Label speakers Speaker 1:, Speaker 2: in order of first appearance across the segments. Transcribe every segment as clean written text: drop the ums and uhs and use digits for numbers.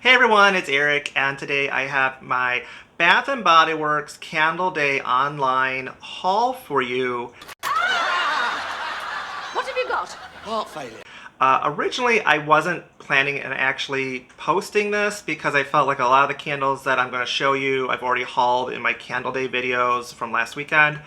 Speaker 1: Hey everyone, it's Eric, and today I have my Bath & Body Works Candle Day online haul for you.
Speaker 2: What have you got?
Speaker 3: Heart failure.
Speaker 1: Originally, I wasn't planning on actually posting this because I felt like a lot of the candles that I'm going to show you I've already hauled in my Candle Day videos from last weekend.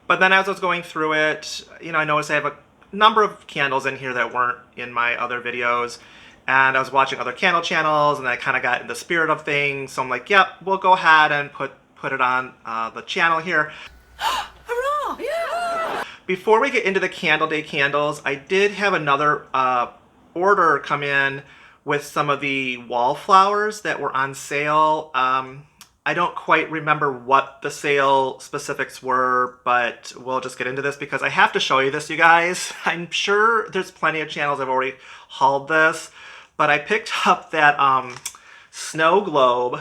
Speaker 1: But then as I was going through it, I noticed I have a number of candles in here that weren't in my other videos. And I was watching other candle channels, and I kind of got in the spirit of things. So I'm like, yep, we'll go ahead and put it on the channel here.
Speaker 2: Hurrah! Yeah!
Speaker 1: Before we get into the Candle Day candles, I did have another order come in with some of the Wallflowers that were on sale. I don't quite remember what the sale specifics were, but we'll just get into this because I have to show you this, you guys. I'm sure there's plenty of channels that have already hauled this, but I picked up that snow globe,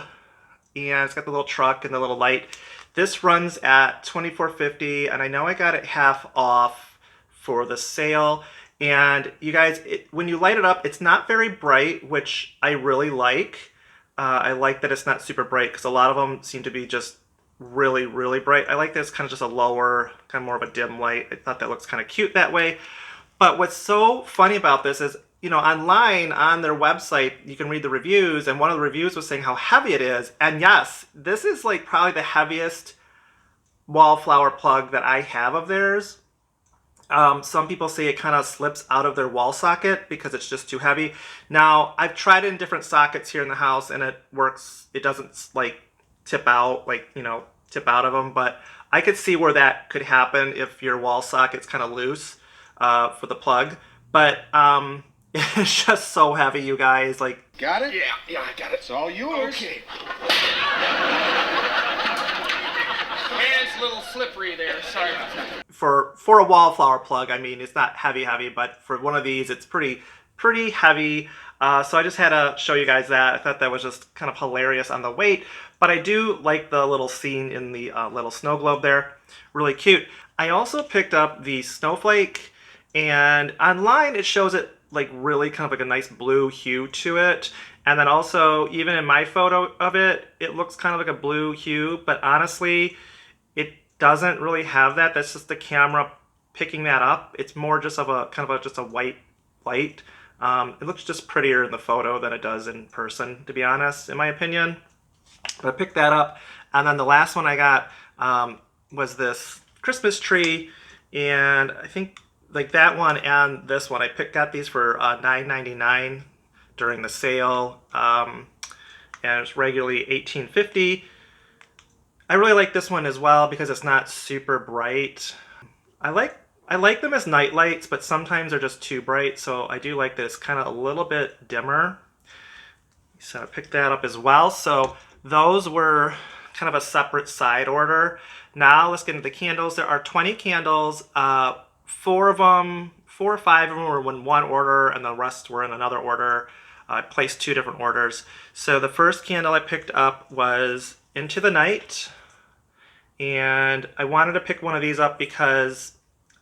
Speaker 1: and it's got the little truck and the little light. This runs at $24.50, and I know I got it half off for the sale. And you guys, when you light it up, it's not very bright, which I really like. I like that it's not super bright because a lot of them seem to be just really, really bright. I like that it's kind of just a lower, kind of more of a dim light. I thought that looks kind of cute that way. But what's so funny about this is, online on their website, you can read the reviews, and one of the reviews was saying how heavy it is. And yes, this is like probably the heaviest Wallflower plug that I have of theirs. Some people say it kind of slips out of their wall socket because it's just too heavy. Now, I've tried it in different sockets here in the house, and it works. It doesn't like tip out, tip out of them. But I could see where that could happen if your wall socket's kind of loose for the plug. But it's just so heavy, you guys.
Speaker 3: Got it? Yeah, I got it. It's all yours.
Speaker 4: Okay. It's a little slippery there. Sorry about that.
Speaker 1: For a Wallflower plug, I mean, it's not heavy, but for one of these, it's pretty heavy. So I just had to show you guys that. I thought that was just kind of hilarious on the weight. But I do like the little scene in the little snow globe there. Really cute. I also picked up the Snowflake, and online it shows it like really kind of like a nice blue hue to it. And then also, even in my photo of it, it looks kind of like a blue hue, but honestly, it doesn't really have that. That's just the camera picking that up. It's more just of a kind of just a white light. It looks just prettier in the photo than it does in person, to be honest, in my opinion. But I picked that up. And then the last one I got was this Christmas tree, and I think like that one and this one, I got these for $9.99 during the sale, and it's regularly $18.50. I really like this one as well because it's not super bright. I like them as night lights, but sometimes they're just too bright, so I do like this kind of a little bit dimmer. So I picked that up as well. So those were kind of a separate side order. Now let's get into the candles. There are 20 candles. 4 or 5 of them were in one order, and the rest were in another order. I placed 2 different orders. So the first candle I picked up was Into the Night, and I wanted to pick one of these up because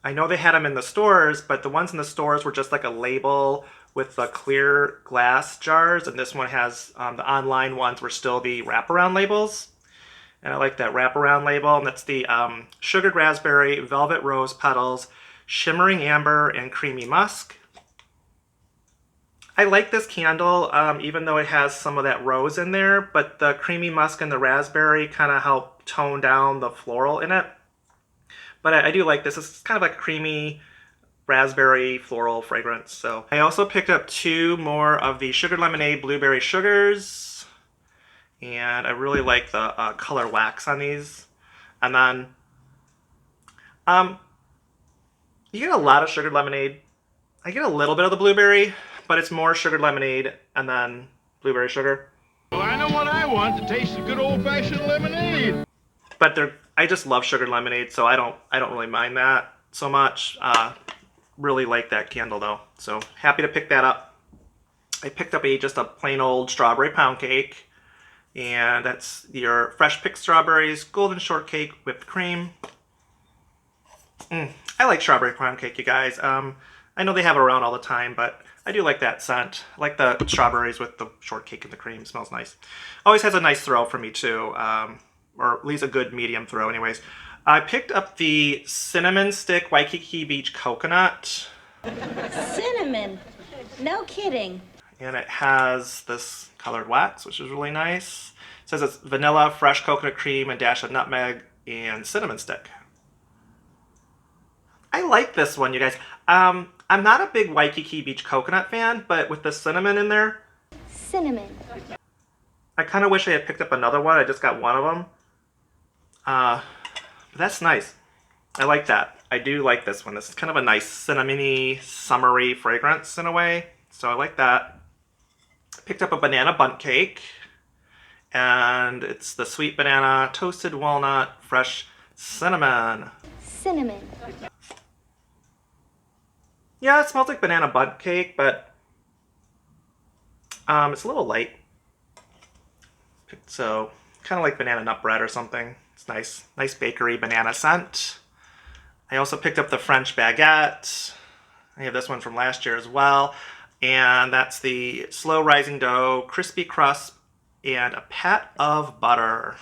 Speaker 1: I know they had them in the stores, but the ones in the stores were just like a label with the clear glass jars, and this one has the online ones were still the wraparound labels. And I like that wraparound label, and that's the Sugared Raspberry, Velvet Rose Petals, Shimmering Amber, and Creamy Musk. I like this candle, even though it has some of that rose in there, but the Creamy Musk and the Raspberry kind of help tone down the floral in it. But I do like this. It's kind of like a creamy raspberry floral fragrance. So I also picked up 2 more of the Sugared Lemonade Blueberry Sugars, and I really like the color wax on these. And then you get a lot of Sugared Lemonade. I get a little bit of the blueberry, but it's more Sugared Lemonade and then blueberry sugar.
Speaker 3: Well, I know what I want, to taste of good old-fashioned lemonade.
Speaker 1: But I just love Sugared Lemonade, so I don't really mind that so much. Really like that candle though, so happy to pick that up. I picked up just a plain old strawberry pound cake, and that's your fresh picked strawberries, golden shortcake, whipped cream. I like strawberry pound cake, you guys. I know they have it around all the time, but I do like that scent. I like the strawberries with the shortcake and the cream. Smells nice. Always has a nice throw for me too, or at least a good medium throw anyways. I picked up the Cinnamon Stick Waikiki Beach Coconut.
Speaker 5: Cinnamon. No kidding.
Speaker 1: And it has this colored wax, which is really nice. It says it's vanilla, fresh coconut cream, and dash of nutmeg and cinnamon stick. I like this one, you guys. I'm not a big Waikiki Beach Coconut fan, but with the cinnamon in there,
Speaker 5: Cinnamon.
Speaker 1: I kind of wish I had picked up another one. I just got one of them. But that's nice. I like that. I do like this one. This is kind of a nice cinnamony, summery fragrance in a way. So I like that. Picked up a banana bundt cake. And it's the sweet banana, toasted walnut, fresh cinnamon.
Speaker 5: Cinnamon.
Speaker 1: Yeah, it smells like banana bundt cake, but it's a little light. So, kind of like banana nut bread or something. It's nice. Nice bakery banana scent. I also picked up the French baguette. I have this one from last year as well. And that's the slow rising dough, crispy crust, and a pat of butter.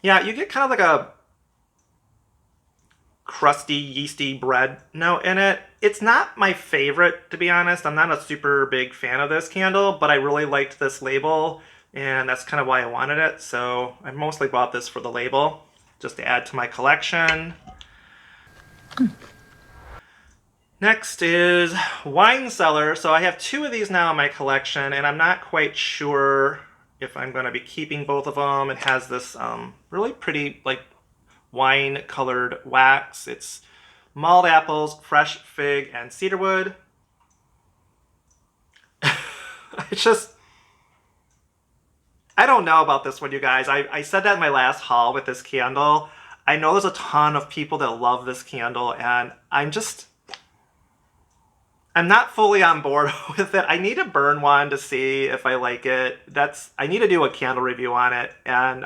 Speaker 1: Yeah, you get kind of like a crusty, yeasty bread note in it. It's not my favorite, to be honest. I'm not a super big fan of this candle, but I really liked this label, and that's kind of why I wanted it. So I mostly bought this for the label, just to add to my collection. Next is Wine Cellar. So I have two of these now in my collection, and I'm not quite sure if I'm going to be keeping both of them. It has this really pretty, like, wine-colored wax. It's mulled apples, fresh fig, and cedarwood. I don't know about this one, you guys. I said that in my last haul with this candle. I know there's a ton of people that love this candle, and I'm not fully on board with it. I need to burn one to see if I like it. I need to do a candle review on it, and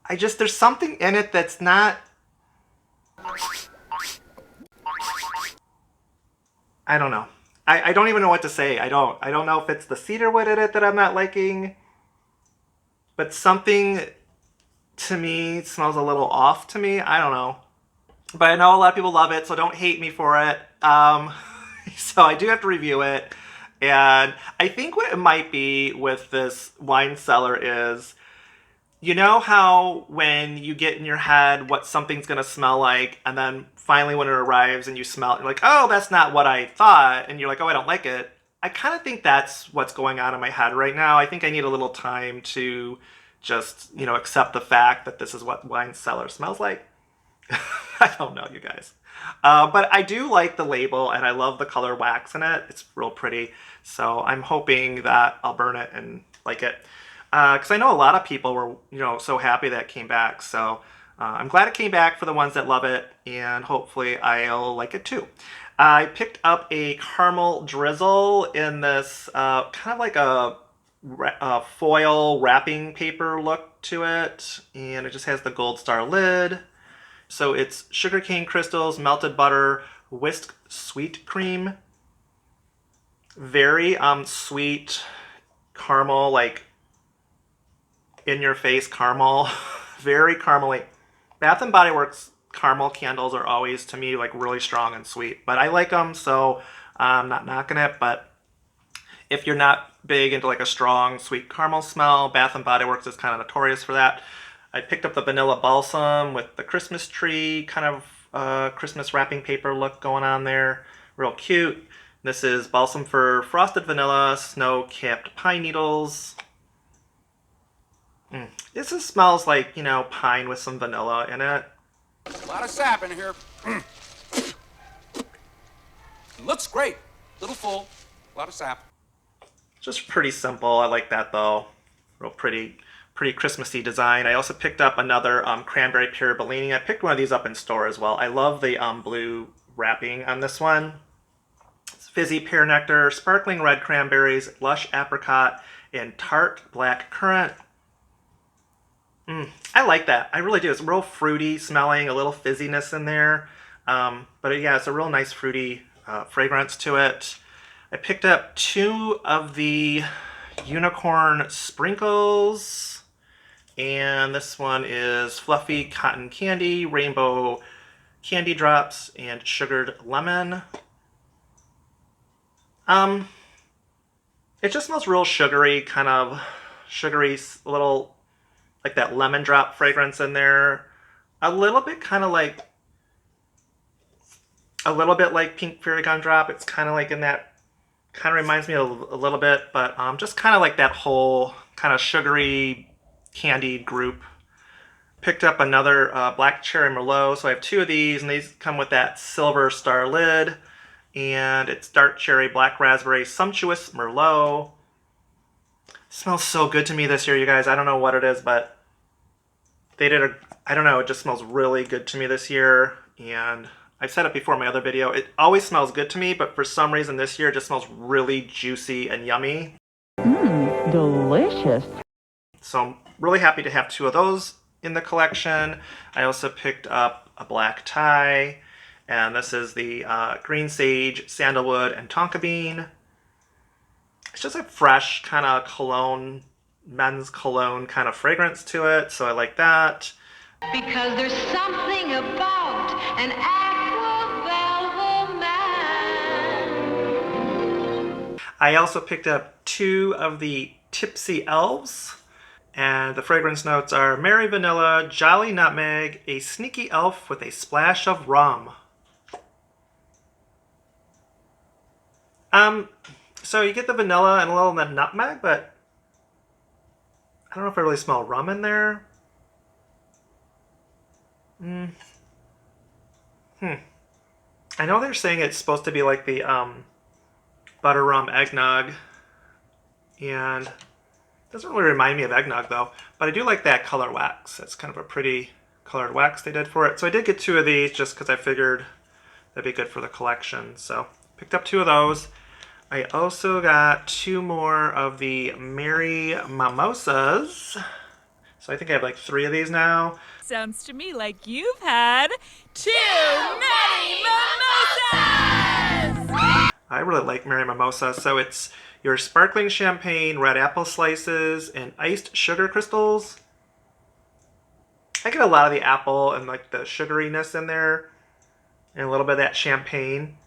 Speaker 1: there's something in it that's not... I don't know. I don't even know what to say. I don't know if it's the cedarwood in it that I'm not liking, but something to me smells a little off to me. I don't know. But I know a lot of people love it, so don't hate me for it. So I do have to review it. And I think what it might be with this Wine Cellar is, you know how when you get in your head what something's going to smell like, and then finally when it arrives and you smell it, you're like, oh, that's not what I thought, and you're like, oh, I don't like it. I kind of think that's what's going on in my head right now. I think I need a little time to just, accept the fact that this is what Wine Cellar smells like. I don't know, you guys. But I do like the label, and I love the color wax in it. It's real pretty. So I'm hoping that I'll burn it and like it. Because I know a lot of people were, so happy that it came back. So I'm glad it came back for the ones that love it, and hopefully I'll like it too. I picked up a caramel drizzle in this kind of like a foil wrapping paper look to it, and it just has the gold star lid. So it's sugarcane crystals, melted butter, whisked sweet cream, very sweet caramel, like in-your-face caramel, very caramely. Bath & Body Works caramel candles are always, to me, like really strong and sweet. But I like them, so I'm not knocking it. But if you're not big into like a strong, sweet caramel smell, Bath & Body Works is kind of notorious for that. I picked up the vanilla balsam with the Christmas tree, kind of Christmas wrapping paper look going on there. Real cute. This is balsam for frosted vanilla, snow-capped pine needles. This smells like, pine with some vanilla in it.
Speaker 6: A lot of sap in here. Looks great. Little full. A lot of sap.
Speaker 1: Just pretty simple. I like that though. Real pretty Christmassy design. I also picked up another cranberry pure Bellini. I picked one of these up in store as well. I love the blue wrapping on this one. It's fizzy pear nectar, sparkling red cranberries, lush apricot, and tart black currant. I like that. I really do. It's real fruity smelling, a little fizziness in there. But yeah, it's a real nice fruity fragrance to it. I picked up 2 of the unicorn sprinkles, and this one is fluffy cotton candy, rainbow candy drops, and sugared lemon. It just smells real sugary, kind of sugary, little like that lemon drop fragrance in there. A little bit kind of like pink fairy gumdrop. It's kind of like in that, kind of reminds me of a little bit, but just kind of like that whole kind of sugary candied group. Picked up another black cherry merlot, so I have 2 of these, and these come with that silver star lid, and it's dark cherry black raspberry sumptuous merlot. It smells so good to me this year, you guys. I don't know what it is, but they did I don't know, it just smells really good to me this year, and I've said it before in my other video, it always smells good to me, but for some reason this year it just smells really juicy and yummy.
Speaker 7: Delicious.
Speaker 1: So I'm really happy to have 2 of those in the collection. I also picked up a black tie, and this is the green sage, sandalwood, and tonka bean. It's just a fresh kind of cologne, men's cologne kind of fragrance to it, so I like that.
Speaker 8: Because there's something about an aqua velvet man.
Speaker 1: I also picked up 2 of the Tipsy Elves, and the fragrance notes are Merry Vanilla, Jolly Nutmeg, a sneaky elf with a splash of rum. So you get the vanilla and a little of the nutmeg, but I don't know if I really smell rum in there. I know they're saying it's supposed to be like the butter rum eggnog, and it doesn't really remind me of eggnog though, but I do like that color wax. That's kind of a pretty colored wax they did for it. So I did get 2 of these just because I figured that'd be good for the collection. So picked up 2 of those. I also got 2 more of the Merry Mimosas. So I think I have like 3 of these now.
Speaker 9: Sounds to me like you've had too many mimosas!
Speaker 1: I really like Merry Mimosa. So it's your sparkling champagne, red apple slices, and iced sugar crystals. I get a lot of the apple and like the sugariness in there, and a little bit of that champagne.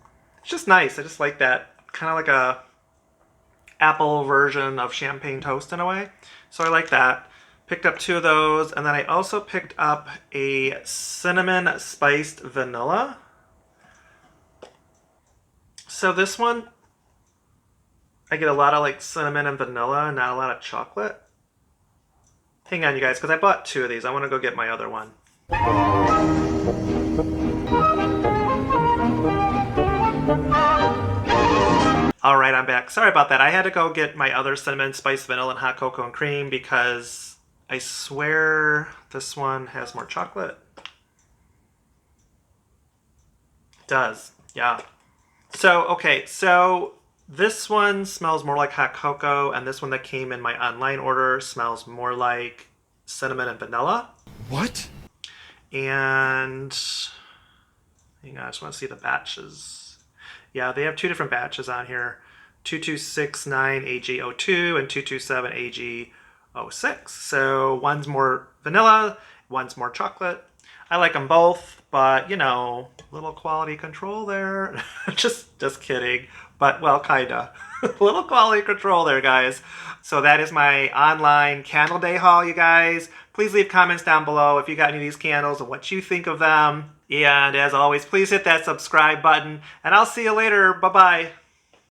Speaker 1: It's just nice. I just like that, kind of like a apple version of champagne toast in a way. So I like that. Picked up 2 of those, and then I also picked up a cinnamon spiced vanilla. So this one, I get a lot of like cinnamon and vanilla, and not a lot of chocolate. Hang on, you guys, because I bought 2 of these. I want to go get my other one. All right, I'm back. Sorry about that. I had to go get my other cinnamon spiced vanilla and hot cocoa and cream because I swear this one has more chocolate. It does, yeah. So, okay, so this one smells more like hot cocoa, and this one that came in my online order smells more like cinnamon and vanilla.
Speaker 6: What?
Speaker 1: And hang on, I just want to see the batches. Yeah, they have 2 different batches on here. 2269 AG02 and 227 AG06. So one's more vanilla, one's more chocolate. I like them both, but you know, little quality control there. just kidding. But well, kinda. Little quality control there, guys. So that is my online candle day haul, you guys. Please leave comments down below if you got any of these candles and what you think of them. And as always, please hit that subscribe button, and I'll see you later. Bye-bye.